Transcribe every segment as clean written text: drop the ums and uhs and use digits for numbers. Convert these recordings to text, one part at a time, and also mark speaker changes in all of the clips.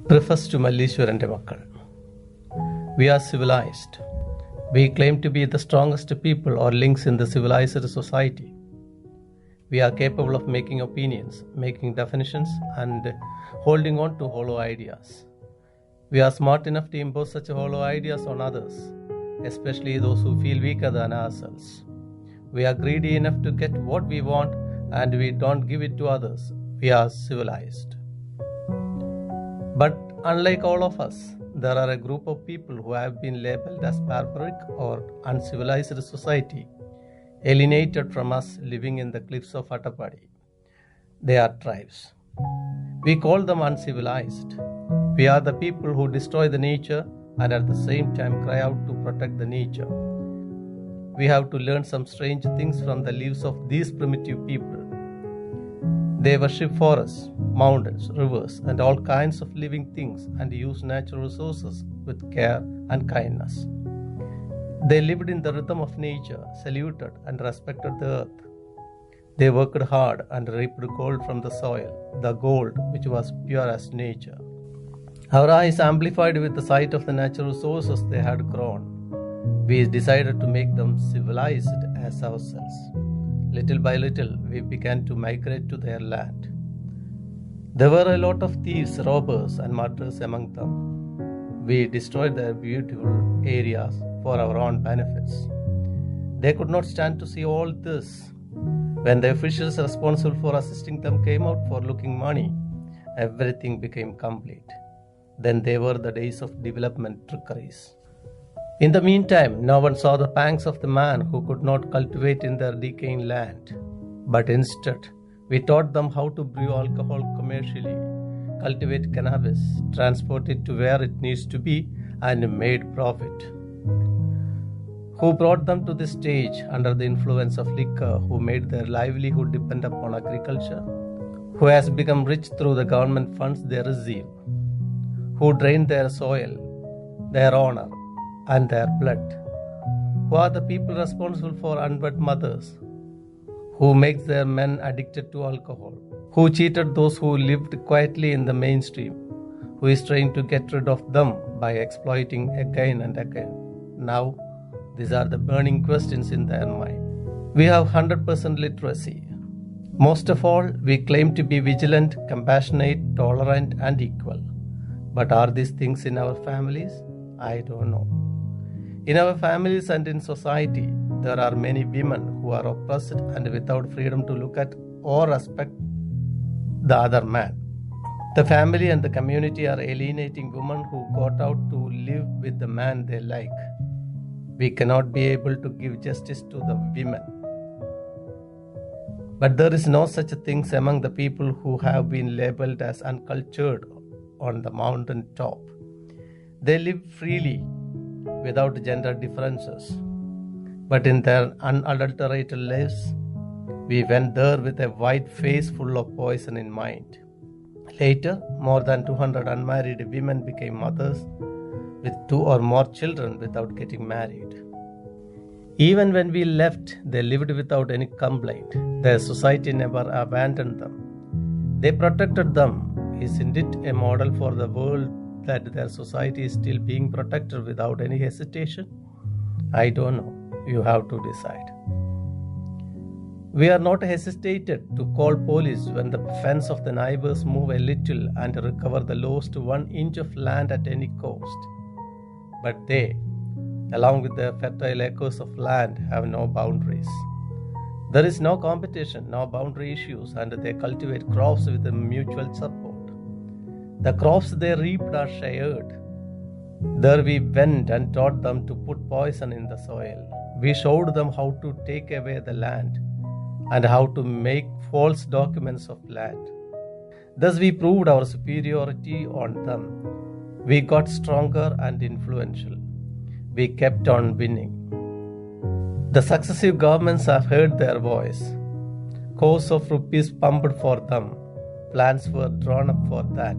Speaker 1: Preface to Mallishwarante Makkal. We are civilized. We claim to be the strongest people or links in the civilized society. We are capable of making opinions, making definitions, and holding on to hollow ideas. We are smart enough to impose such hollow ideas on others, especially those who feel weaker than ourselves. We are greedy enough to get what we want and we don't give it to others. We are civilized. But unlike all of us, there are a group of people who have been labeled as barbaric or uncivilized society, alienated from us living in the cliffs of Attapadi. They are tribes. We call them uncivilized. We are the people who destroy the nature and at the same time cry out to protect the nature. We have to learn some strange things from the lives of these primitive people. They worship forests, mountains, rivers, and all kinds of living things and use natural resources with care and kindness. They lived in the rhythm of nature, saluted and respected the earth. They worked hard and reaped gold from the soil, the gold which was pure as nature. Our eyes amplified with the sight of the natural resources they had grown. We decided to make them civilized as ourselves. Little by little, we began to migrate to their land. There were a lot of thieves, robbers, and murderers among them. We destroyed their beautiful areas for our own benefits. They could not stand to see all this. When the officials responsible for assisting them came out for looking money, everything became complete. Then they were the days of development trickeries. In the meantime, no one saw the pangs of the man who could not cultivate in their decaying land. But instead, we taught them how to brew alcohol commercially, cultivate cannabis, transport it to where it needs to be, and made profit. Who brought them to this stage under the influence of liquor, who made their livelihood depend upon agriculture, who has become rich through the government funds they receive, who drained their soil, their honor, and their blood, who are the people responsible for unwed mothers, who makes their men addicted to alcohol, who cheated those who lived quietly in the mainstream, who is trying to get rid of them by exploiting again and again. Now, these are the burning questions in their mind. We have 100% literacy. Most of all, we claim to be vigilant, compassionate, tolerant, and equal. But are these things in our families? I don't know. In our families and in society, there are many women who are oppressed and without freedom to look at or respect the other man. The family and the community are alienating women who got out to live with the man they like. We cannot be able to give justice to the women. But there is no such thing among the people who have been labeled as uncultured on the mountain top. They live freely without gender differences. But in their unadulterated lives, we went there with a white face full of poison in mind. Later, more than 200 unmarried women became mothers with 2 or more children without getting married. Even when we left, they lived without any complaint. Their society never abandoned them. They protected them. Isn't it a model for the world that their society is still being protected without any hesitation? I don't know. You have to decide. We are not hesitated to call police when the fence of the neighbors move a little and recover the lost 1 inch of land at any cost. But they, along with their fertile acres of land, have no boundaries. There is no competition, no boundary issues, and they cultivate crops with a mutual support. The crops they reaped are shared. There we went and taught them to put poison in the soil. We showed them how to take away the land and how to make false documents of land. Thus we proved our superiority on them. We got stronger and influential. We kept on winning. The successive governments have heard their voice. Crores of rupees pumped for them. Plans were drawn up for that.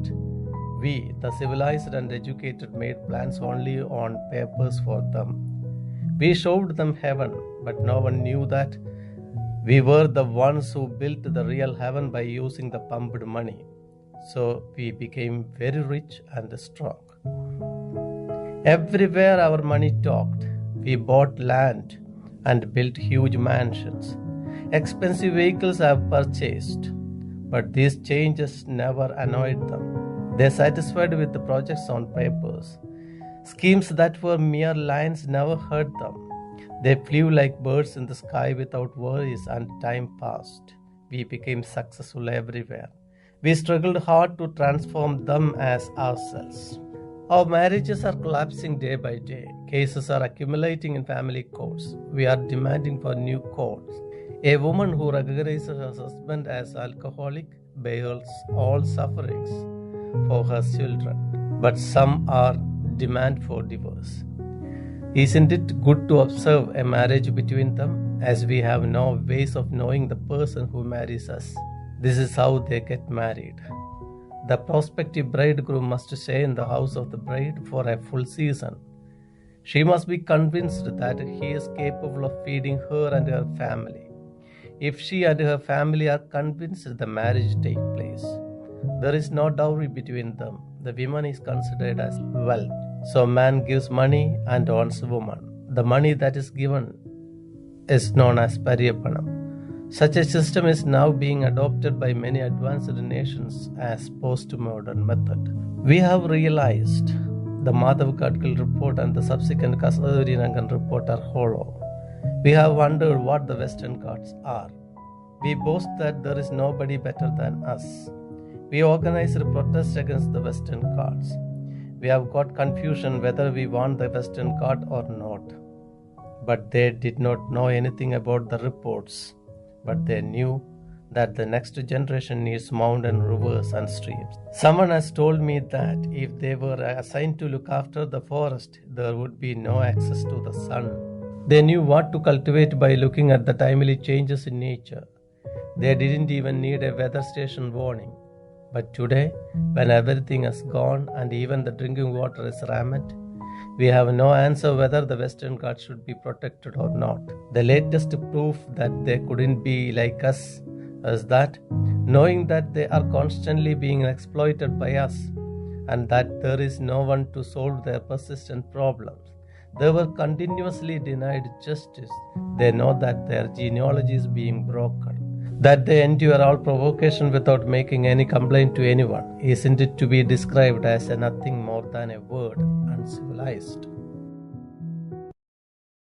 Speaker 1: We, the civilized and educated, made plans only on papers for them. We showed them heaven, but no one knew that we were the ones who built the real heaven by using the pumped money. so we became very rich and strong. Everywhere our money talked. We bought land and built huge mansions. Expensive vehicles have purchased, but these changes never annoyed them. They satisfied with the projects on papers. Schemes that were mere lines never hurt them. They flew like birds in the sky without worries, and time passed. We became successful everywhere. We struggled hard to transform them as ourselves. Our marriages are collapsing day by day. Cases are accumulating in family courts. We are demanding for new courts. A woman who recognizes her husband as alcoholic bears all sufferings for her children, but some are demand for divorce. Isn't it good to observe a marriage between them, as we have no ways of knowing the person who marries us? This is how they get married. The prospective bridegroom must stay in the house of the bride for a full season. She must be convinced that he is capable of feeding her and her family. If she and her family are convinced, the marriage takes place. There is no dowry between them. The woman is considered as wealth. So man gives money and owns woman. The money that is given is known as Pariyapanam. Such a system is now being adopted by many advanced nations as post-modern method. We have realized the Madhav Gadkal report and the subsequent Kasturi Rangan report are hollow. We have wondered what the Western Ghats are. We boast that there is nobody better than us. We organized a protest against the Western Ghats. We have got confusion whether we want the Western Ghat or not. But they did not know anything about the reports. But they knew that the next generation needs mountain, rivers and streams. Someone has told me that if they were assigned to look after the forest, there would be no access to the sun. They knew what to cultivate by looking at the timely changes in nature. They didn't even need a weather station warning. But today, when everything is gone and even the drinking water is rampant, we have no answer whether the Western Ghats should be protected or not. The latest proof that they couldn't be like us is that, knowing that they are constantly being exploited by us and that there is no one to solve their persistent problems, they were continuously denied justice. They know that their genealogy is being broken, that they endure all provocation without making any complaint to anyone. Isn't it to be described as nothing more than a word, uncivilized?